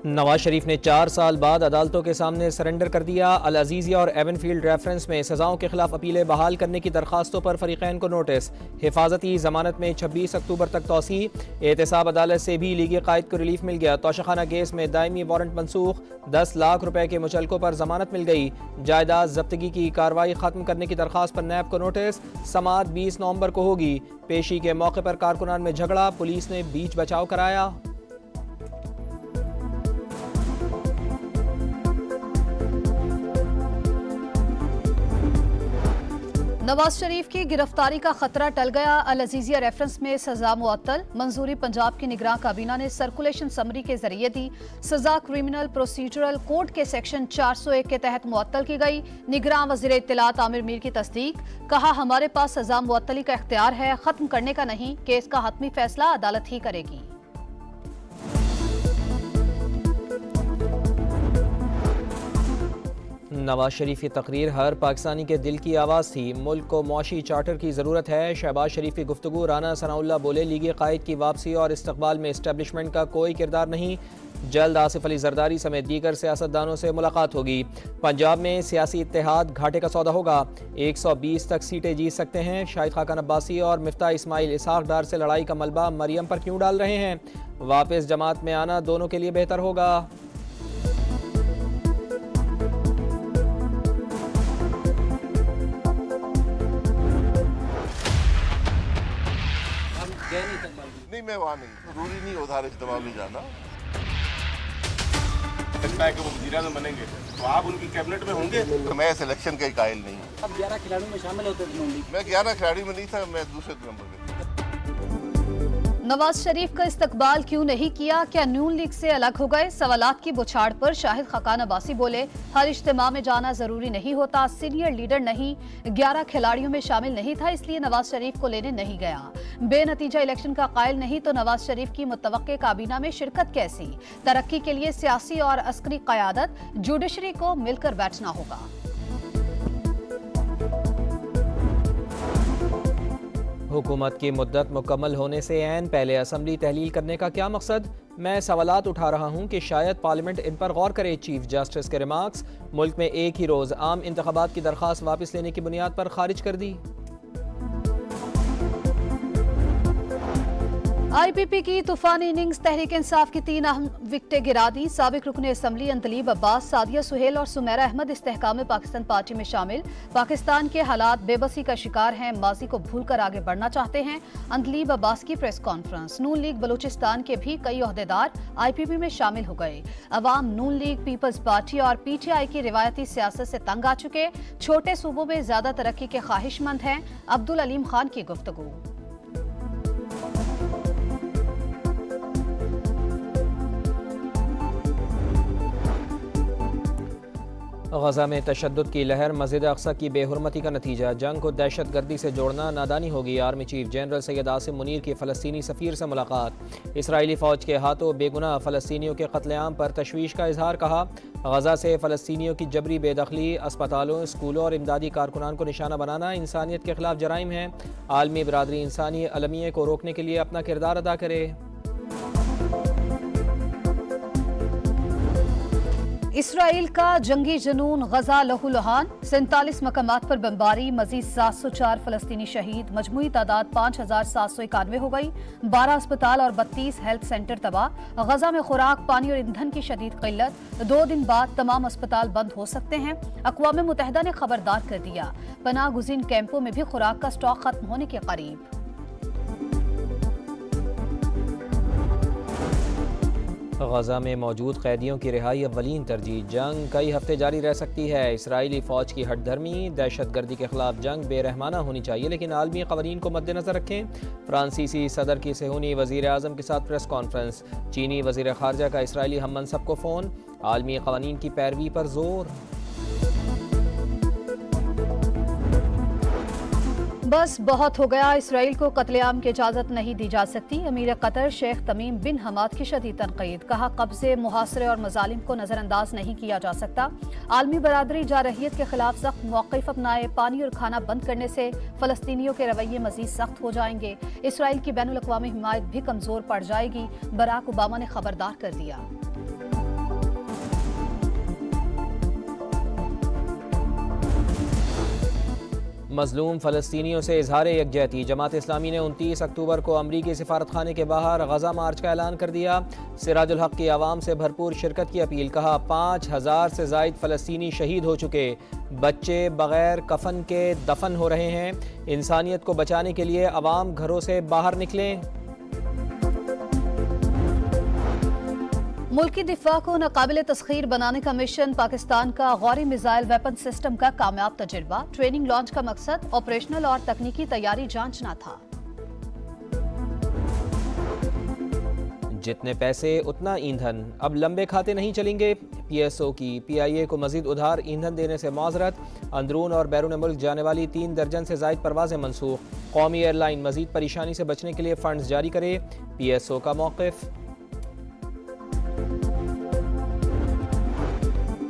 नवाज शरीफ ने 4 साल बाद अदालतों के सामने सरेंडर कर दिया। अल अजीजिया और एवनफील्ड रेफरेंस में सजाओं के खिलाफ अपीलें बहाल करने की दरखास्तों पर फरीकैन को नोटिस। हिफाजती जमानत में 26 अक्टूबर तक तौसी। एहतसाब अदालत से भी लीगी कायद को रिलीफ मिल गया। तोशाखाना केस में दायमी वारंट मनसूख। 10 लाख रुपए के मुचलकों पर जमानत मिल गई। जायदाद जब्तगी की कार्रवाई खत्म करने की दरखास्त पर नैब को नोटिस। समाअत 20 नवंबर को होगी। पेशी के मौके पर कारकुनान में झगड़ा, पुलिस ने बीच बचाव कराया। नवाज शरीफ की गिरफ्तारी का खतरा टल गया। अल अजीजिया रेफरेंस में सजा मुअत्तल। मंजूरी पंजाब की निगरान काबीना ने सर्कुलेशन समरी के जरिए दी। सजा क्रिमिनल प्रोसीजरल कोड के सेक्शन 401 के तहत मुअत्तल की गई। निगरान वजीर इत्तलात आमिर मीर की तस्दीक। कहा, हमारे पास सजा मुअत्तली का इख्तियार है, खत्म करने का नहीं। केस का हतमी फैसला अदालत ही करेगी। नवाज शरीफ की तकरीर हर पाकिस्तानी के दिल की आवाज़ थी। मुल्क को मुआशी चार्टर की ज़रूरत है। शहबाज शरीफ की गुफ्तगू। राना सनाउल्लाह बोले, लीगी कायद की वापसी और इस्तकबाल में इस्टेब्लिशमेंट का कोई किरदार नहीं। जल्द आसिफ अली जरदारी समेत दीगर सियासतदानों से मुलाकात होगी। पंजाब में सियासी इत्तेहाद घाटे का सौदा होगा। 120 तक सीटें जीत सकते हैं। शाहिद खाकन अब्बासी और मिफ्ता इस्माइल इसहाक डार से लड़ाई का मलबा मरियम पर क्यों डाल रहे हैं? वापस जमात में आना दोनों के लिए बेहतर होगा। नहीं, मैं वहाँ नहीं, जरूरी नहीं उधार इस्तेमाल में जाना। लगता है कि वो वज़ीर-ए-आज़म बनेंगे तो आप उनकी कैबिनेट में होंगे। तो मैं सिलेक्शन के कायल नहीं हूँ। अब 11 खिलाड़ियों में शामिल होते थे। मैं 11 खिलाड़ी में नहीं था, मैं दूसरे नंबर पे। नवाज शरीफ का इस्तकबाल क्यों नहीं किया? क्या नून लीग से अलग हो गए? सवालात की बुछाड़ पर शाहिद खाकान अब्बासी बोले, हर इज्तिमा में जाना जरूरी नहीं होता। सीनियर लीडर नहीं, 11 खिलाड़ियों में शामिल नहीं था, इसलिए नवाज शरीफ को लेने नहीं गया। बेनतीजा इलेक्शन का कायल नहीं तो नवाज शरीफ की मुतवक्के काबीना में शिरकत कैसी? तरक्की के लिए सियासी और अस्करी क़यादत, जुडिशरी को मिलकर बैठना होगा। हुकूमत की मुद्दत मुकम्मल होने से ऐन पहले असम्बली तहलील करने का क्या मकसद? मैं सवालात उठा रहा हूँ कि शायद पार्लियामेंट इन पर गौर करे। चीफ जस्टिस के रिमार्क्स। मुल्क में एक ही रोज़ आम इंतखाबात की दरख्वास्त वापस लेने की बुनियाद पर खारिज कर दी। IPP की तूफानी इनिंग्स तहरीक इंसाफ की 3 अहम विकेटें गिरा दी। साबिक रुकन असम्बली अंतलीब अब्बास, सादिया सुहेल और सुमेरा अहमद इस्तेहकाम पाकिस्तान पार्टी में शामिल। पाकिस्तान के हालात बेबसी का शिकार हैं, माजी को भूलकर आगे बढ़ना चाहते हैं। अंतलीब अब्बास की प्रेस कॉन्फ्रेंस। नून लीग बलूचिस्तान के भी कई ओहदेदार IPP में शामिल हो गए। अवाम नून लीग, पीपल्स पार्टी और PTI की रिवायती सियासत से तंग आ चुके, छोटे सूबों में ज्यादा तरक्की के ख्वाहिशमंद हैं। अब्दुल अलीम खान की गुफ्तगू। गजा में तशद्दुद की लहर, मस्जिद अक्सा की बेहुरमती का नतीजा। जंग को दहशत गर्दी से जोड़ना नादानी होगी। Army chief general Syed Asim Munir की फ़लस्तीनी सफ़ीर से मुलाकात। इसराइली फ़ौज के हाथों बेगुनाह फ़लस्तीनियों के कत्लेआम पर तशवीश का इजहार। कहा, गजा से फ़लस्तीनियों की जबरी बेदखली, अस्पतालों, स्कूलों और इमदादी कारकुनान को निशाना बनाना इंसानियत के खिलाफ जराइम है। आलमी बरादरी इंसानी अलमिये को रोकने के लिए अपना किरदार अदा करे। इसराइल का जंगी जुनून, गजा लहूलुहान। 47 मकामात पर बमबारी, मजीद 704 फलस्तीनी शहीद। मजमूई तादाद 5791 हो गई। 12 अस्पताल और 32 हेल्थ सेंटर तबाह। गजा में खुराक, पानी और ईंधन की शदीद किल्लत। 2 दिन बाद तमाम अस्पताल बंद हो सकते हैं। अक़वाम मुत्तहिदा ने खबरदार कर दिया, पनाह गुज़ीन कैंपों में भी खुराक का स्टॉक खत्म होने के करीब। गजा में मौजूद कैदियों की रिहाई अव्वलीन तरजीह। जंग कई हफ्ते जारी रह सकती है। इसराइली फ़ौज की हटधर्मी, दहशत गर्दी के खिलाफ जंग बेरहमाना होनी चाहिए, लेकिन आलमी क़वानीन को मद्देनज़र रखें। फ्रांसीसी सदर की सेहूनी वज़ीर आज़म के साथ प्रेस कॉन्फ्रेंस। चीनी वज़ीर ख़ारजा का इसराइली हम मनसब को फ़ोन। आलमी क़वानीन की पैरवी पर जोर। बस बहुत हो गया, इसराइल को कत्लेआम की इजाज़त नहीं दी जा सकती। अमीर कतर शेख तमीम बिन हमाद की शदीद तनकीद। कहा, कब्जे, मुहासरे और मजालिम को नज़रअंदाज नहीं किया जा सकता। आलमी बरादरी जारहियत के खिलाफ सख्त मौक़िफ़ अपनाए। पानी और खाना बंद करने से फ़लस्तीनियों के रवैये मज़ीद सख्त हो जाएंगे। इसराइल की बैनुल अक़वामी हिमायत भी कमज़ोर पड़ जाएगी। बराक ओबामा ने खबरदार कर दिया। मजलूम फ़लस्तीनियों से इजहार यकजहती। जमात इस्लामी ने 29 अक्टूबर को अमरीकी सिफारतखाने के बाहर गजा मार्च का ऐलान कर दिया। सिराजुल हक की आवाम से भरपूर शिरकत की अपील। कहा 5000 से जायद फ़लस्तीनी शहीद हो चुके, बच्चे बगैर कफन के दफन हो रहे हैं। इंसानियत को बचाने के लिए अवाम घरों से बाहर निकलें। मुल्की दिफा को नाकाबिल तस्खीर बनाने का मिशन पाकिस्तान का गौरी मिसाइल वेपन सिस्टम का कामयाब तजुर्बा। ट्रेनिंग लॉन्च का मकसद ऑपरेशनल और तकनीकी तैयारी जांचना था। जितने पैसे उतना ईंधन, अब लंबे खाते नहीं चलेंगे। PSO की PIA को मजीद उधार ईंधन देने से माजरत। अंदरून और बैरून मुल्क जाने वाली 3 दर्जन से जायद परवाजें मनसूख। कौमी एयरलाइन मजीद परेशानी से बचने के लिए फंड्स जारी करे। PSO का मौक़िफ़।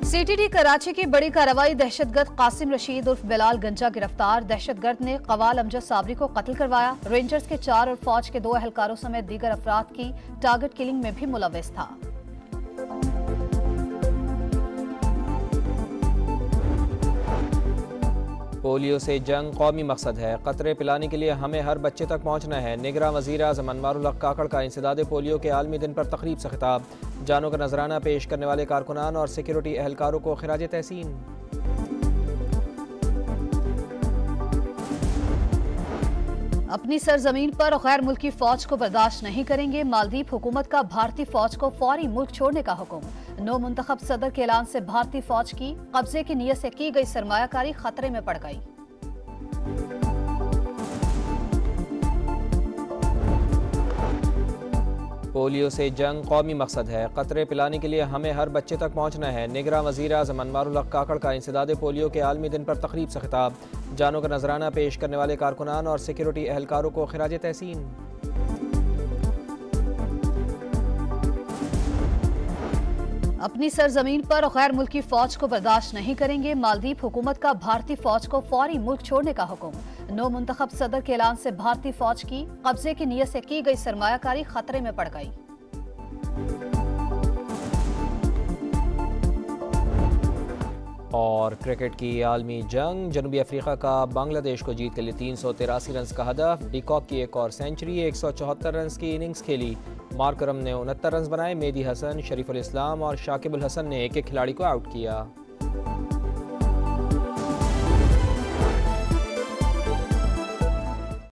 CTD कराची की बड़ी कार्रवाई। दहशतगर्द कासिम रशीद उर्फ बिलाल गंजा गिरफ्तार। दहशतगर्द ने कवाल अमजद साबरी को कत्ल करवाया। रेंजर्स के 4 और फौज के 2 एहलकारों समेत दीगर अफराद की टारगेट किलिंग में भी मुलव्विस था। पोलियो से जंग कौमी मकसद है। कतरे पिलाने के लिए हमें हर बच्चे तक पहुँचना है। निगरान वज़ीर आज़म अनवारुल हक काकड़ का इंसदाद पोलियो के आलमी दिन पर तकरीब से खिताब। जानों का नजराना पेश करने वाले कारकुनान और सिक्योरिटी एहलकारों को खिराज तहसीन। अपनी सरजमीन पर गैर मुल्की फौज को बर्दाश्त नहीं करेंगे। मालदीव हुकूमत का भारतीय फौज को फौरी मुल्क छोड़ने का हुक्म। नौ मुंतखब सदर के ऐलान से भारतीय फौज की कब्जे की नीयत से की गई सरमायाकारी खतरे में पड़ गई। पोलियो से जंग कौमी मकसद है। कतरे पिलाने के लिए हमें हर बच्चे तक पहुँचना है। निगरान वज़ीर आज़म अनवारुल हक काकड़ का इंसदाद पोलियो के आलमी दिन पर तकरीब से खिताब। जानों का नजराना पेश करने वाले कारकुनान और सिक्योरिटी एहलकारों को खिराज तहसीन। अपनी सरजमीन पर गैर मुल्की फौज को बर्दाश्त नहीं करेंगे। मालदीव हुकूमत का भारतीय फौज को फौरी मुल्क छोड़ने का हुक्म। नौ मुंतखब सदर के ऐलान से भारतीय फौज की कब्जे की नीयत से की गई सरमायाकारी खतरे में पड़ गई। और क्रिकेट की आलमी जंग। जनूबी अफ्रीका का बांग्लादेश को जीत के लिए 383 रन का हदफ। डिकॉक की एक और सेंचुरी। 174 रन की इनिंग्स खेली। मार्करम ने 69 रन बनाए। मेहदी हसन, शरीफुल इस्लाम और शाकिबुल हसन ने एक एक खिलाड़ी को आउट किया।